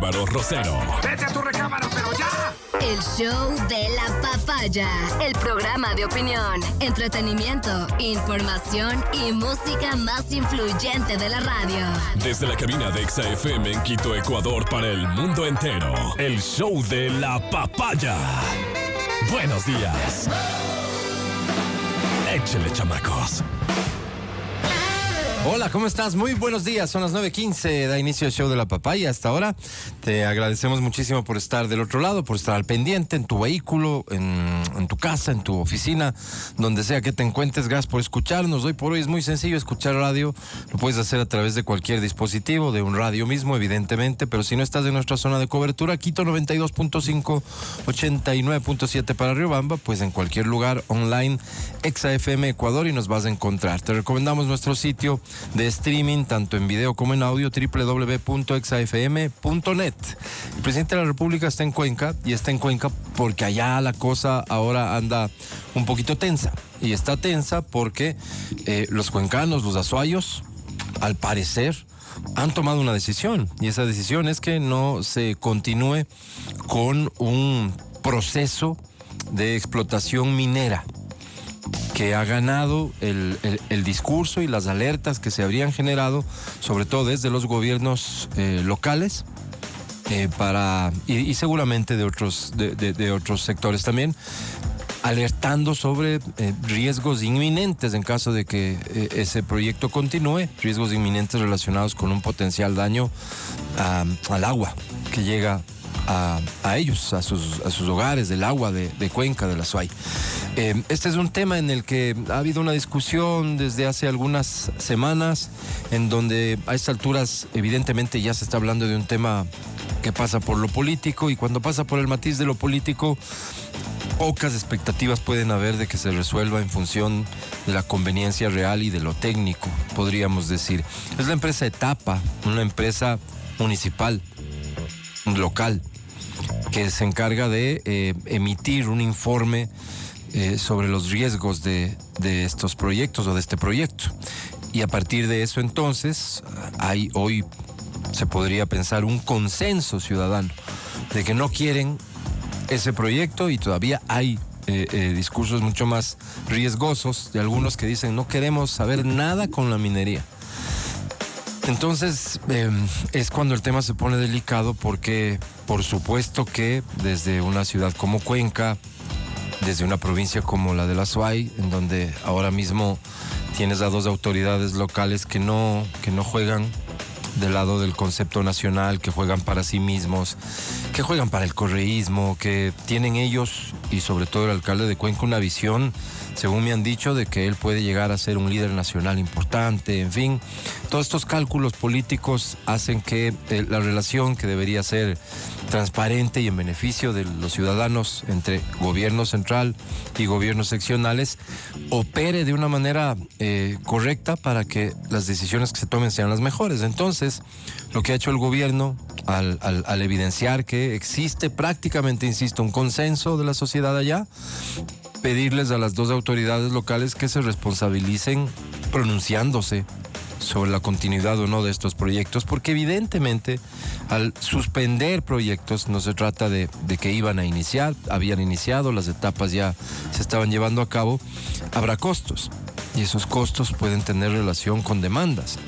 Álvaro Rosero. ¡Vete a tu recámara, pero ya! El show de la papaya. El programa de opinión, entretenimiento, información y música más influyente de la radio. Desde la cabina de Exa FM en Quito, Ecuador, para el mundo entero. El show de la papaya. Buenos días. Échale, chamacos. Hola, ¿cómo estás? Muy buenos días, son las 9:15, da inicio el show de la papaya. Hasta ahora te agradecemos muchísimo por estar del otro lado, por estar al pendiente en tu vehículo, en tu casa, en tu oficina, donde sea que te encuentres. Gracias por escucharnos. Hoy por hoy es muy sencillo escuchar radio, lo puedes hacer a través de cualquier dispositivo, de un radio mismo, evidentemente, pero si no estás en nuestra zona de cobertura, Quito 92.5, 89.7 para Riobamba, pues en cualquier lugar online, Exa FM Ecuador, y nos vas a encontrar. Te recomendamos nuestro sitio de streaming, tanto en video como en audio, www.exafm.net. El presidente de la República está en Cuenca, y está en Cuenca porque allá la cosa ahora anda un poquito tensa. Y está tensa porque los cuencanos, los azuayos, al parecer, han tomado una decisión. Y esa decisión es que no se continúe con un proceso de explotación minera que ha ganado el discurso y las alertas que se habrían generado, sobre todo desde los gobiernos locales, y seguramente de otros sectores también, alertando sobre riesgos inminentes en caso de que ese proyecto continúe, riesgos inminentes relacionados con un potencial daño al agua que llega a ellos, a sus hogares, del agua de Cuenca, del Azuay. Este es un tema en el que ha habido una discusión desde hace algunas semanas, en donde a estas alturas evidentemente ya se está hablando de un tema que pasa por lo político, y cuando pasa por el matiz de lo político, pocas expectativas pueden haber de que se resuelva en función de la conveniencia real y de lo técnico, podríamos decir. Es la empresa Etapa, una empresa municipal, local, que se encarga de emitir un informe sobre los riesgos de estos proyectos o de este proyecto. Y a partir de eso, entonces, hay hoy, se podría pensar, un consenso ciudadano de que no quieren ese proyecto, y todavía hay discursos mucho más riesgosos de algunos que dicen no queremos saber nada con la minería. Entonces es cuando el tema se pone delicado, porque por supuesto que desde una ciudad como Cuenca, desde una provincia como la del Azuay, en donde ahora mismo tienes a dos autoridades locales que no juegan del lado del concepto nacional, que juegan para sí mismos, que juegan para el correísmo, que tienen ellos, y sobre todo el alcalde de Cuenca, una visión, según me han dicho, de que él puede llegar a ser un líder nacional importante. En fin, todos estos cálculos políticos hacen que la relación, que debería ser transparente y en beneficio de los ciudadanos entre gobierno central y gobiernos seccionales, opere de una manera correcta para que las decisiones que se tomen sean las mejores. Entonces, lo que ha hecho el gobierno al evidenciar que existe prácticamente, insisto, un consenso de la sociedad allá, pedirles a las dos autoridades locales que se responsabilicen pronunciándose sobre la continuidad o no de estos proyectos, porque evidentemente al suspender proyectos no se trata de que iban a iniciar, habían iniciado, las etapas ya se estaban llevando a cabo, habrá costos, y esos costos pueden tener relación con demandas,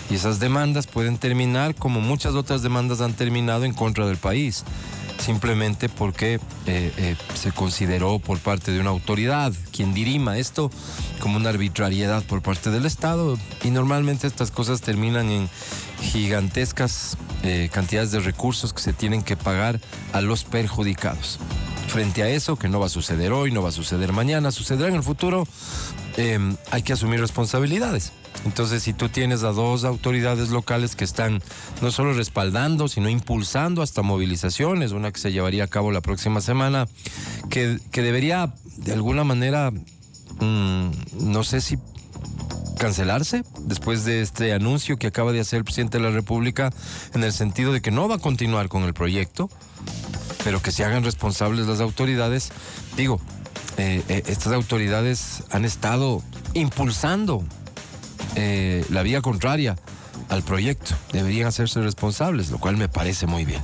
y esas demandas pueden terminar como muchas otras demandas han terminado en contra del país, simplemente porque se consideró por parte de una autoridad quien dirima esto como una arbitrariedad por parte del Estado, y normalmente estas cosas terminan en gigantescas cantidades de recursos que se tienen que pagar a los perjudicados. Frente a eso, que no va a suceder hoy, no va a suceder mañana, sucederá en el futuro, hay que asumir responsabilidades. Entonces, si tú tienes a dos autoridades locales que están no solo respaldando, sino impulsando hasta movilizaciones, una que se llevaría a cabo la próxima semana, que debería de alguna manera, no sé si cancelarse después de este anuncio que acaba de hacer el presidente de la República, en el sentido de que no va a continuar con el proyecto, pero que se hagan responsables las autoridades. Digo, estas autoridades han estado impulsando la vía contraria al proyecto. Deberían hacerse responsables, lo cual me parece muy bien.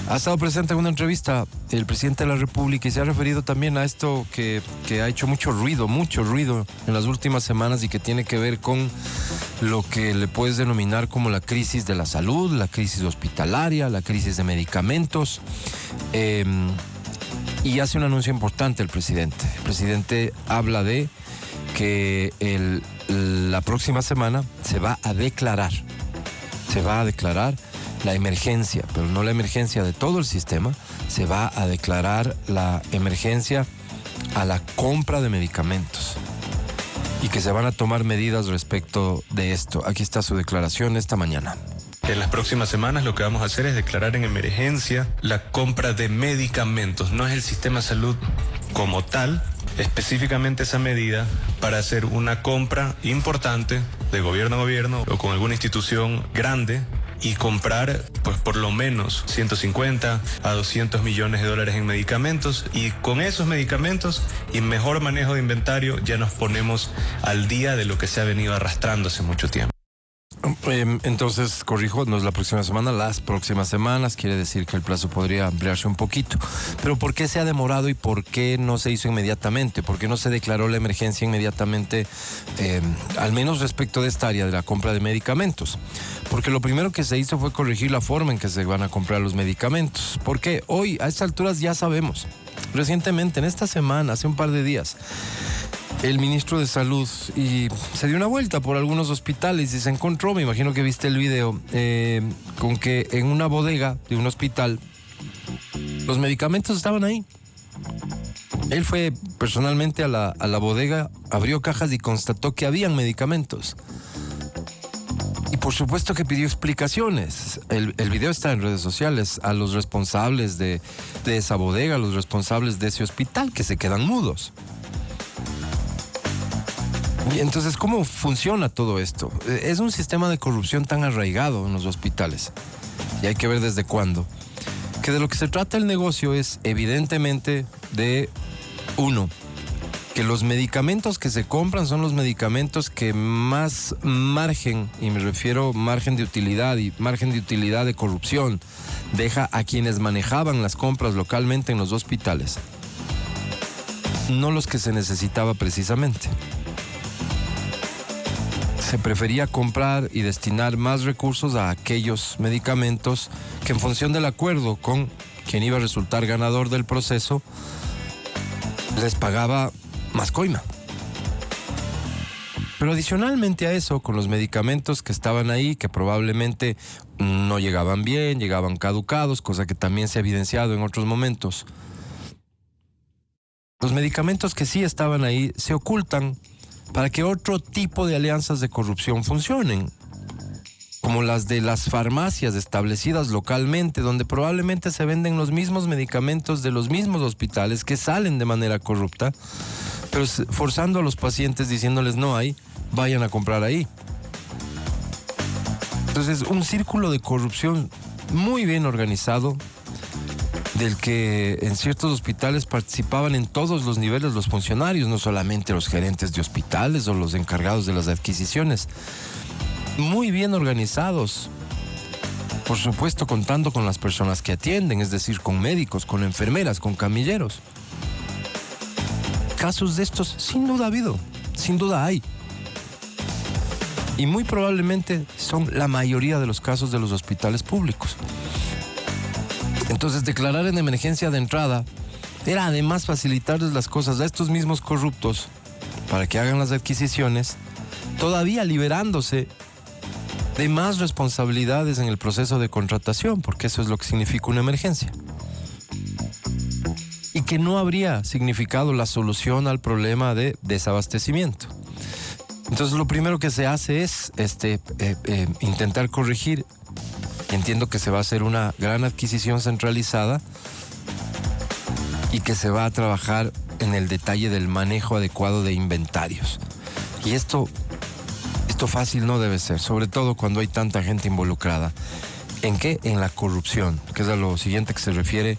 Ha estado presente en una entrevista el presidente de la República y se ha referido también a esto que ha hecho mucho ruido en las últimas semanas y que tiene que ver con lo que le puedes denominar como la crisis de la salud, la crisis hospitalaria, la crisis de medicamentos. Y hace un anuncio importante el presidente. El presidente habla de que la próxima semana se va a declarar la emergencia, pero no la emergencia de todo el sistema, se va a declarar la emergencia a la compra de medicamentos y que se van a tomar medidas respecto de esto. Aquí está su declaración esta mañana. En las próximas semanas lo que vamos a hacer es declarar en emergencia la compra de medicamentos. No es el sistema de salud como tal, específicamente esa medida para hacer una compra importante de gobierno a gobierno o con alguna institución grande y comprar pues por lo menos 150 a 200 millones de dólares en medicamentos, y con esos medicamentos y mejor manejo de inventario ya nos ponemos al día de lo que se ha venido arrastrando hace mucho tiempo. Entonces, corrijo, no es la próxima semana, las próximas semanas, quiere decir que el plazo podría ampliarse un poquito. Pero ¿por qué se ha demorado y por qué no se hizo inmediatamente? ¿Por qué no se declaró la emergencia inmediatamente, al menos respecto de esta área de la compra de medicamentos? Porque lo primero que se hizo fue corregir la forma en que se van a comprar los medicamentos. Porque hoy, a estas alturas, ya sabemos. Recientemente, en esta semana, hace un par de días, el ministro de Salud y se dio una vuelta por algunos hospitales y se encontró, me imagino que viste el video, con que en una bodega de un hospital los medicamentos estaban ahí. Él fue personalmente a la bodega, abrió cajas y constató que habían medicamentos. Y por supuesto que pidió explicaciones. El video está en redes sociales, a los responsables de esa bodega, a los responsables de ese hospital, que se quedan mudos. Y entonces, ¿cómo funciona todo esto? Es un sistema de corrupción tan arraigado en los hospitales, y hay que ver desde cuándo, que de lo que se trata el negocio es evidentemente de, uno, que los medicamentos que se compran son los medicamentos que más margen, y me refiero margen de utilidad y margen de utilidad de corrupción, deja a quienes manejaban las compras localmente en los hospitales, no los que se necesitaba precisamente. Se prefería comprar y destinar más recursos a aquellos medicamentos que, en función del acuerdo con quien iba a resultar ganador del proceso, les pagaba más coima. Pero adicionalmente a eso, con los medicamentos que estaban ahí, que probablemente no llegaban bien, llegaban caducados, cosa que también se ha evidenciado en otros momentos, los medicamentos que sí estaban ahí se ocultan para que otro tipo de alianzas de corrupción funcionen, como las de las farmacias establecidas localmente, donde probablemente se venden los mismos medicamentos de los mismos hospitales que salen de manera corrupta, pero forzando a los pacientes, diciéndoles no hay, vayan a comprar ahí. Entonces, un círculo de corrupción muy bien organizado, del que en ciertos hospitales participaban en todos los niveles los funcionarios, no solamente los gerentes de hospitales o los encargados de las adquisiciones. Muy bien organizados, por supuesto contando con las personas que atienden, es decir, con médicos, con enfermeras, con camilleros. Casos de estos sin duda ha habido, sin duda hay. Y muy probablemente son la mayoría de los casos de los hospitales públicos. Entonces, declarar en emergencia de entrada era además facilitarles las cosas a estos mismos corruptos para que hagan las adquisiciones, todavía liberándose de más responsabilidades en el proceso de contratación, porque eso es lo que significa una emergencia. Y que no habría significado la solución al problema de desabastecimiento. Entonces, lo primero que se hace es intentar corregir. Entiendo que se va a hacer una gran adquisición centralizada y que se va a trabajar en el detalle del manejo adecuado de inventarios. Y esto fácil no debe ser, sobre todo cuando hay tanta gente involucrada. ¿En qué? En la corrupción, que es a lo siguiente que se refiere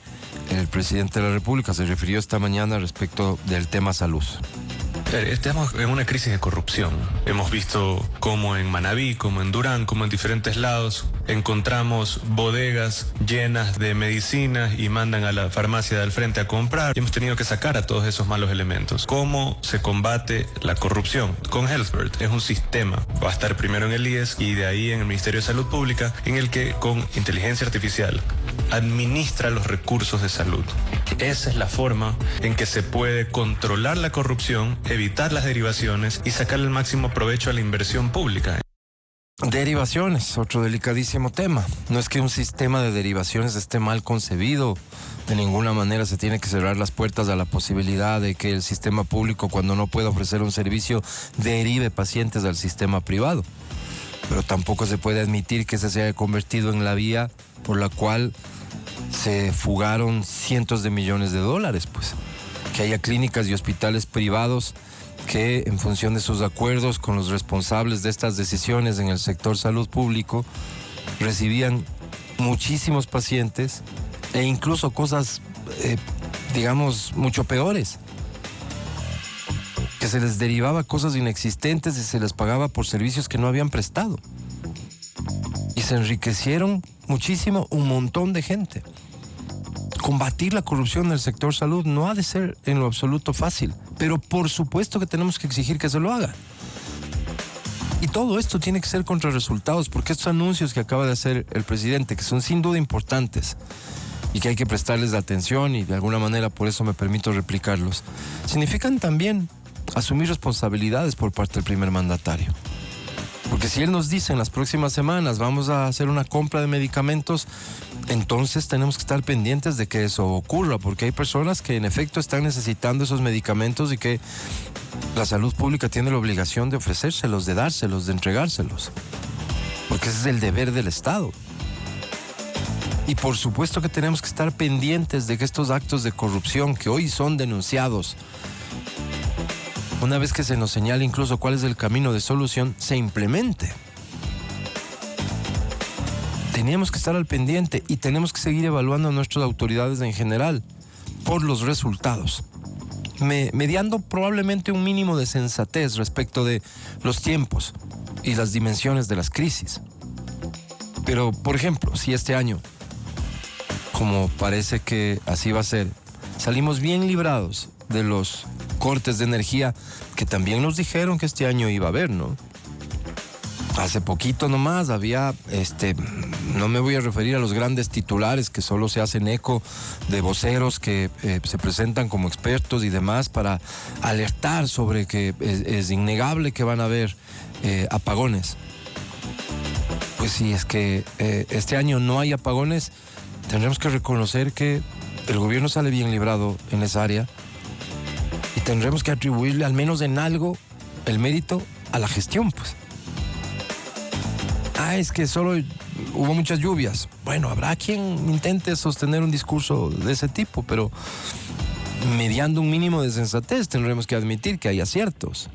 el presidente de la República. Se refirió esta mañana respecto del tema salud. Estamos en una crisis de corrupción. Hemos visto cómo en Manabí, como en Durán, como en diferentes lados, encontramos bodegas llenas de medicinas y mandan a la farmacia del frente a comprar. Y hemos tenido que sacar a todos esos malos elementos. ¿Cómo se combate la corrupción? Con HealthBird es un sistema. Va a estar primero en el IES y de ahí en el Ministerio de Salud Pública, en el que con inteligencia artificial administra los recursos de salud. Esa es la forma en que se puede controlar la corrupción, evitar las derivaciones y sacarle el máximo provecho a la inversión pública. Derivaciones, otro delicadísimo tema. No es que un sistema de derivaciones esté mal concebido. De ninguna manera se tiene que cerrar las puertas a la posibilidad de que el sistema público, cuando no pueda ofrecer un servicio, derive pacientes al sistema privado. Pero tampoco se puede admitir que ese se haya convertido en la vía por la cual se fugaron cientos de millones de dólares, pues. Que haya clínicas y hospitales privados que, en función de sus acuerdos con los responsables de estas decisiones en el sector salud público, recibían muchísimos pacientes e incluso cosas, digamos, mucho peores. Que se les derivaba cosas inexistentes y se les pagaba por servicios que no habían prestado. Y se enriquecieron muchísimo un montón de gente. Combatir la corrupción en el sector salud no ha de ser en lo absoluto fácil, pero por supuesto que tenemos que exigir que se lo haga. Y todo esto tiene que ser contra resultados, porque estos anuncios que acaba de hacer el presidente, que son sin duda importantes y que hay que prestarles atención, y de alguna manera por eso me permito replicarlos, significan también asumir responsabilidades por parte del primer mandatario. Porque si él nos dice en las próximas semanas vamos a hacer una compra de medicamentos, entonces tenemos que estar pendientes de que eso ocurra, porque hay personas que en efecto están necesitando esos medicamentos y que la salud pública tiene la obligación de ofrecérselos, de dárselos, de entregárselos, porque ese es el deber del Estado. Y por supuesto que tenemos que estar pendientes de que estos actos de corrupción que hoy son denunciados, una vez que se nos señale incluso cuál es el camino de solución, se implemente. Teníamos que estar al pendiente y tenemos que seguir evaluando a nuestras autoridades en general por los resultados, mediando probablemente un mínimo de sensatez respecto de los tiempos y las dimensiones de las crisis. Pero, por ejemplo, si este año, como parece que así va a ser, salimos bien librados de los cortes de energía que también nos dijeron que este año iba a haber, ¿no? Hace poquito nomás había, no me voy a referir a los grandes titulares que solo se hacen eco de voceros que se presentan como expertos y demás para alertar sobre que es innegable que van a haber apagones. Pues si es que este año no hay apagones, tendremos que reconocer que el gobierno sale bien librado en esa área. Y tendremos que atribuirle al menos en algo el mérito a la gestión, pues. Es que solo hubo muchas lluvias. Bueno, habrá quien intente sostener un discurso de ese tipo, pero mediando un mínimo de sensatez tendremos que admitir que hay aciertos.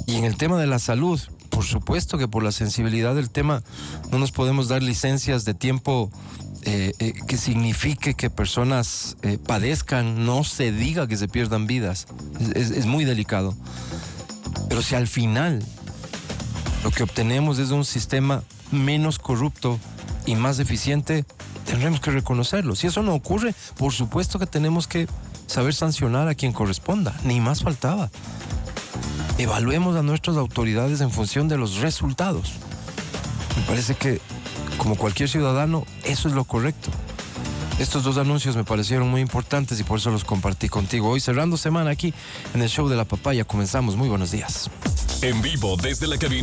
Y en el tema de la salud, por supuesto que por la sensibilidad del tema no nos podemos dar licencias de tiempo que signifique que personas padezcan, no se diga que se pierdan vidas. Es muy delicado. Pero si al final lo que obtenemos es un sistema menos corrupto y más eficiente, tendremos que reconocerlo. Si eso no ocurre, por supuesto que tenemos que saber sancionar a quien corresponda. Ni más faltaba. Evaluemos a nuestras autoridades en función de los resultados. Me parece que, como cualquier ciudadano, eso es lo correcto. Estos dos anuncios me parecieron muy importantes y por eso los compartí contigo. Hoy, cerrando semana aquí en el show de la papaya, comenzamos. Muy buenos días. En vivo desde la cabina